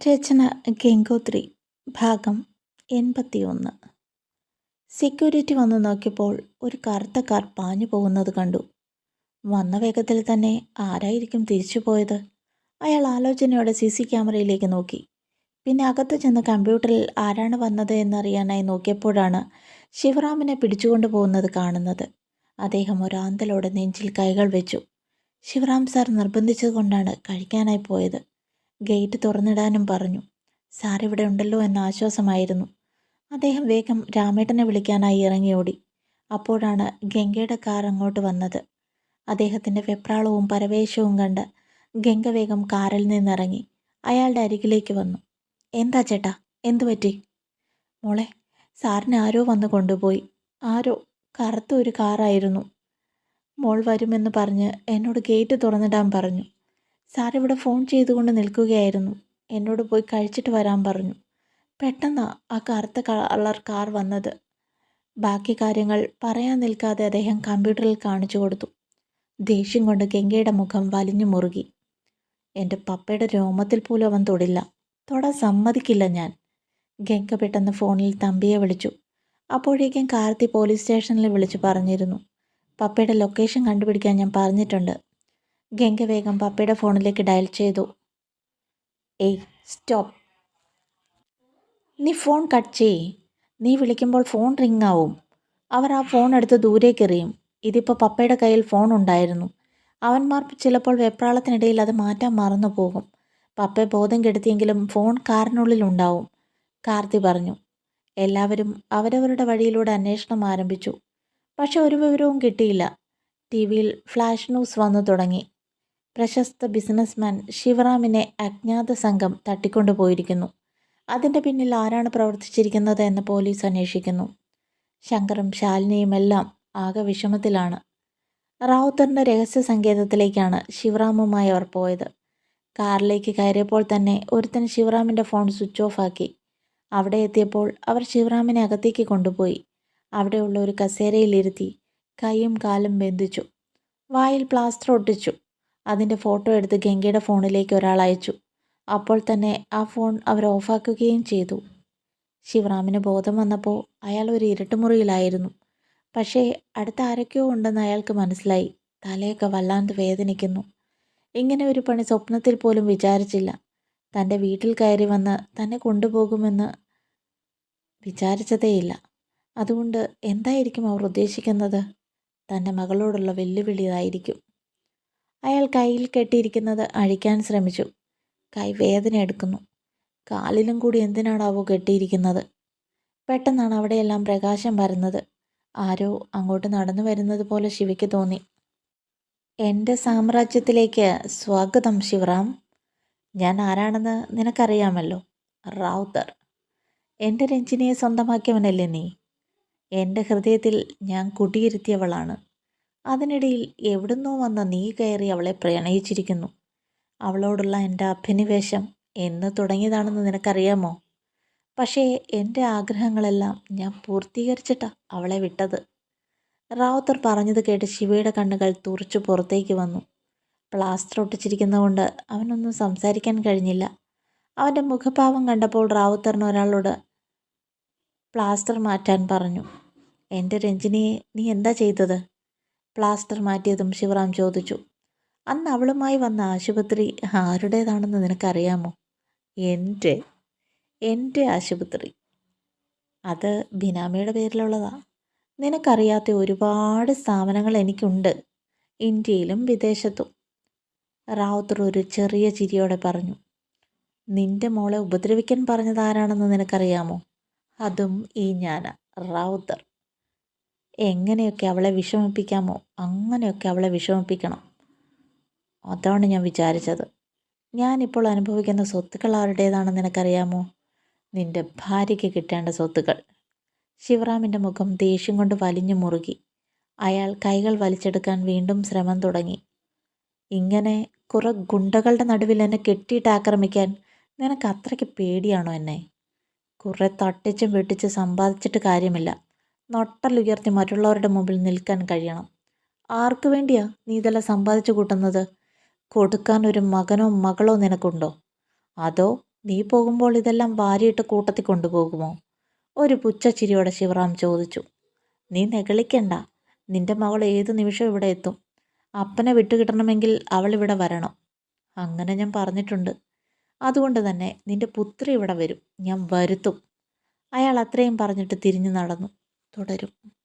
രചന ഗംഗോത്രി. ഭാഗം 81. സെക്യൂരിറ്റി വന്നു നോക്കിയപ്പോൾ ഒരു കറുത്ത കാർ പാഞ്ഞു പോകുന്നത് കണ്ടു. വന്ന വേഗത്തിൽ തന്നെ ആരായിരിക്കും തിരിച്ചു പോയത്? അയാൾ ആലോചനയോടെ CC ക്യാമറയിലേക്ക് നോക്കി. പിന്നെ അകത്ത് ചെന്ന് കമ്പ്യൂട്ടറിൽ ആരാണ് വന്നത് എന്നറിയാനായി നോക്കിയപ്പോഴാണ് ശിവറാമിനെ പിടിച്ചുകൊണ്ടു പോകുന്നത് കാണുന്നത്. അദ്ദേഹം ഒരാന്തലോടെ നെഞ്ചിൽ കൈകൾ വെച്ചു. ശിവറാം സാർ നിർബന്ധിച്ചതുകൊണ്ടാണ് കഴിക്കാനായി പോയത്. ഗേറ്റ് തുറന്നിടാനും പറഞ്ഞു. സാർ ഇവിടെ ഉണ്ടല്ലോ എന്ന ആശ്വാസമായിരുന്നു. അദ്ദേഹം വേഗം രാമേട്ടനെ വിളിക്കാനായി ഇറങ്ങിയോടി. അപ്പോഴാണ് ഗംഗയുടെ കാർ അങ്ങോട്ട് വന്നത്. അദ്ദേഹത്തിൻ്റെ വെപ്രാളവും പരവേശവും കണ്ട് ഗംഗ വേഗം കാറിൽ നിന്നിറങ്ങി അയാളുടെ അരികിലേക്ക് വന്നു. എന്താ ചേട്ടാ, എന്തു പറ്റി? മോളെ, സാറിനെ ആരോ വന്ന് കൊണ്ടുപോയി. ആരോ, കറുത്ത ഒരു കാറായിരുന്നു. മോൾ വരുമെന്ന് പറഞ്ഞ് എന്നോട് ഗേറ്റ് തുറന്നിടാൻ പറഞ്ഞു. സാർ ഇവിടെ ഫോൺ ചെയ്തുകൊണ്ട് നിൽക്കുകയായിരുന്നു. എന്നോട് പോയി കഴിച്ചിട്ട് വരാൻ പറഞ്ഞു. പെട്ടെന്നാ ആ കറുത്ത കളർ കാർ വന്നത്. ബാക്കി കാര്യങ്ങൾ പറയാൻ നിൽക്കാതെ അദ്ദേഹം കമ്പ്യൂട്ടറിൽ കാണിച്ചു കൊടുത്തു. ദേഷ്യം കൊണ്ട് ഗംഗയുടെ മുഖം വലിഞ്ഞു മുറുകി. എൻ്റെ പപ്പയുടെ രോമത്തിൽ പോലും അവൻ തൊടില്ല. തൊടാൻ സമ്മതിക്കില്ല ഞാൻ. ഗംഗ പെട്ടെന്ന് ഫോണിൽ തമ്പിയെ വിളിച്ചു. അപ്പോഴേക്കും കാർത്തി പോലീസ് സ്റ്റേഷനിൽ വിളിച്ചു പറഞ്ഞിരുന്നു. പപ്പയുടെ ലൊക്കേഷൻ കണ്ടുപിടിക്കാൻ ഞാൻ പറഞ്ഞിട്ടുണ്ട്. ഗംഗ വേഗം പപ്പയുടെ ഫോണിലേക്ക് ഡയൽ ചെയ്തു. ഏയ് സ്റ്റോപ്പ്, നീ ഫോൺ കട്ട് ചെയ്യ്. നീ വിളിക്കുമ്പോൾ ഫോൺ റിങ് ആവും. അവർ ആ ഫോൺ എടുത്ത് ദൂരേക്ക് എറിയും. ഇതിപ്പോൾ പപ്പയുടെ കയ്യിൽ ഫോൺ ഉണ്ടായിരുന്നു. അവന്മാർ ചിലപ്പോൾ വെപ്രാളത്തിനിടയിൽ അത് മാറ്റാൻ മറന്നു പോകും. പപ്പയെ ബോധം കെടുത്തിയെങ്കിലും ഫോൺ കാറിനുള്ളിൽ ഉണ്ടാവും, കാർത്തി പറഞ്ഞു. എല്ലാവരും അവരവരുടെ വഴിയിലൂടെ അന്വേഷണം ആരംഭിച്ചു. പക്ഷെ ഒരു വിവരവും കിട്ടിയില്ല. TV ഫ്ലാഷ് ന്യൂസ് വന്നു തുടങ്ങി. പ്രശസ്ത ബിസിനസ്മാൻ ശിവറാമിനെ അജ്ഞാത സംഘം തട്ടിക്കൊണ്ടുപോയിരിക്കുന്നു. അതിൻ്റെ പിന്നിൽ ആരാണ് പ്രവർത്തിച്ചിരിക്കുന്നത് എന്ന് പോലീസ് അന്വേഷിക്കുന്നു. ശങ്കറും ശാലിനിയും എല്ലാം ആകെ വിഷമത്തിലാണ്. റാവുത്തറിൻ്റെ രഹസ്യ സങ്കേതത്തിലേക്കാണ് ശിവറാമുമായി അവർ പോയത്. കാറിലേക്ക് കയറിയപ്പോൾ തന്നെ ഒരുത്തൻ ശിവറാമിൻ്റെ ഫോൺ സ്വിച്ച് ഓഫ് ആക്കി. അവിടെ എത്തിയപ്പോൾ അവർ ശിവറാമിനെ അകത്തേക്ക് കൊണ്ടുപോയി. അവിടെയുള്ള ഒരു കസേരയിലിരുത്തി കൈയും കാലും ബന്ധിച്ചു. വായിൽ പ്ലാസ്റ്റർ ഒട്ടിച്ചു. അതിൻ്റെ ഫോട്ടോ എടുത്ത് ഗംഗയുടെ ഫോണിലേക്ക് ഒരാൾ അയച്ചു. അപ്പോൾ തന്നെ ആ ഫോൺ അവർ ഓഫാക്കുകയും ചെയ്തു. ശിവറാമിന് ബോധം വന്നപ്പോൾ അയാൾ ഒരു ഇരുട്ടുമുറിയിലായിരുന്നു. പക്ഷേ അടുത്ത ആരൊക്കെയോ ഉണ്ടെന്ന് അയാൾക്ക് മനസ്സിലായി. തലയൊക്കെ വല്ലാണ്ട് വേദനിക്കുന്നു. ഇങ്ങനെ ഒരു പണി സ്വപ്നത്തിൽ പോലും വിചാരിച്ചില്ല. തൻ്റെ വീട്ടിൽ കയറി വന്ന് തന്നെ കൊണ്ടുപോകുമെന്ന് വിചാരിച്ചതേയില്ല. അതുകൊണ്ട് എന്തായിരിക്കും അവർ ഉദ്ദേശിക്കുന്നത്? തൻ്റെ മകളോടുള്ള വെല്ലുവിളിയായിരിക്കും. അയാൾ കയ്യിൽ കെട്ടിയിരിക്കുന്നത് അഴിക്കാൻ ശ്രമിച്ചു. കൈ വേദന എടുക്കുന്നു. കാലിലും കൂടി എന്തിനാണാവോ കെട്ടിയിരിക്കുന്നത്? പെട്ടെന്നാണ് അവിടെയെല്ലാം പ്രകാശം വരുന്നത്. ആരോ അങ്ങോട്ട് നടന്നു വരുന്നത് പോലെ ശിവയ്ക്ക് തോന്നി. എൻ്റെ സാമ്രാജ്യത്തിലേക്ക് സ്വാഗതം ശിവറാം. ഞാൻ ആരാണെന്ന് നിനക്കറിയാമല്ലോ, റാവുത്തർ. എൻ്റെ രഞ്ജിനിയെ സ്വന്തമാക്കിയവനല്ലേ നീ? എൻ്റെ ഹൃദയത്തിൽ ഞാൻ കുടിയിരുത്തിയവളാണ്. അതിനിടയിൽ എവിടുന്നോ വന്ന നീ കയറി അവളെ പ്രണയിച്ചിരിക്കുന്നു. അവളോടുള്ള എൻ്റെ അഭിനിവേശം എന്ന് തുടങ്ങിയതാണെന്ന് നിനക്കറിയാമോ? പക്ഷേ എൻ്റെ ആഗ്രഹങ്ങളെല്ലാം ഞാൻ പൂർത്തീകരിച്ചിട്ടാ അവളെ വിട്ടത്. റാവുത്തർ പറഞ്ഞത് കേട്ട് ശിവയുടെ കണ്ണുകൾ തുറച്ചു പുറത്തേക്ക് വന്നു. പ്ലാസ്റ്റർ ഒട്ടിച്ചിരിക്കുന്നതുകൊണ്ട് അവനൊന്നും സംസാരിക്കാൻ കഴിഞ്ഞില്ല. അവൻ്റെ മുഖഭാവം കണ്ടപ്പോൾ റാവുത്തറിന് ഒരാളോട് പ്ലാസ്റ്റർ മാറ്റാൻ പറഞ്ഞു. എൻ്റെ രഞ്ജിനിയെ നീ എന്താ ചെയ്തത്? പ്ലാസ്റ്റർ മാറ്റിയതും ശിവറാം ചോദിച്ചു. അന്ന് അവളുമായി വന്ന ആശുപത്രി ആരുടേതാണെന്ന് നിനക്കറിയാമോ? എൻ്റെ ആശുപത്രി. അത് ബിനാമിയുടെ പേരിലുള്ളതാ. നിനക്കറിയാത്ത ഒരുപാട് സ്ഥാപനങ്ങൾ എനിക്കുണ്ട്, ഇന്ത്യയിലും വിദേശത്തും. റാവുത്തർ ഒരു ചെറിയ ചിരിയോടെ പറഞ്ഞു. നിന്റെ മോളെ ഉപദ്രവിക്കാൻ പറഞ്ഞത് ആരാണെന്ന് നിനക്കറിയാമോ? അതും ഈ ഞാനാ, റാവുത്തർ. എങ്ങനെയൊക്കെ അവളെ വിഷമിപ്പിക്കാമോ അങ്ങനെയൊക്കെ അവളെ വിഷമിപ്പിക്കണം. അതാണ് ഞാൻ വിചാരിച്ചത്. ഞാനിപ്പോൾ അനുഭവിക്കുന്ന സ്വത്തുക്കൾ ആരുടേതാണെന്ന് നിനക്കറിയാമോ? നിന്റെ ഭാര്യയ്ക്ക് കിട്ടേണ്ട സ്വത്തുക്കൾ. ശിവറാമിൻ്റെ മുഖം ദേഷ്യം കൊണ്ട് വലിഞ്ഞു മുറുകി. അയാൾ കൈകൾ വലിച്ചെടുക്കാൻ വീണ്ടും ശ്രമം തുടങ്ങി. ഇങ്ങനെ കുറെ ഗുണ്ടകളുടെ നടുവിൽ എന്നെ കെട്ടിയിട്ട് ആക്രമിക്കാൻ നിനക്ക് അത്രയ്ക്ക് പേടിയാണോ എന്നെ? കുറെ തട്ടിച്ചും വെട്ടിച്ച് സമ്പാദിച്ചിട്ട് കാര്യമില്ല. നൊട്ടലുയർത്തി മറ്റുള്ളവരുടെ മുമ്പിൽ നിൽക്കാൻ കഴിയണം. ആർക്കു വേണ്ടിയാ നീ ഇതെല്ലാം സമ്പാദിച്ചു കൂട്ടുന്നത്? കൊടുക്കാൻ ഒരു മകനോ മകളോ നിനക്കുണ്ടോ? അതോ നീ പോകുമ്പോൾ ഇതെല്ലാം വാരിയിട്ട് കൂട്ടത്തിൽ കൊണ്ടുപോകുമോ? ഒരു പുച്ഛച്ചിരിയോടെ ശിവറാം ചോദിച്ചു. നീ നെകളിക്കണ്ട. നിന്റെ മകൾ ഏതു നിമിഷം ഇവിടെ എത്തും. അപ്പനെ വിട്ടുകിട്ടണമെങ്കിൽ അവൾ ഇവിടെ വരണം. അങ്ങനെ ഞാൻ പറഞ്ഞിട്ടുണ്ട്. അതുകൊണ്ട് തന്നെ നിന്റെ പുത്രി ഇവിടെ വരും. ഞാൻ വരുത്തും. അയാൾ അത്രയും പറഞ്ഞിട്ട് തിരിഞ്ഞു നടന്നു. തുടരും.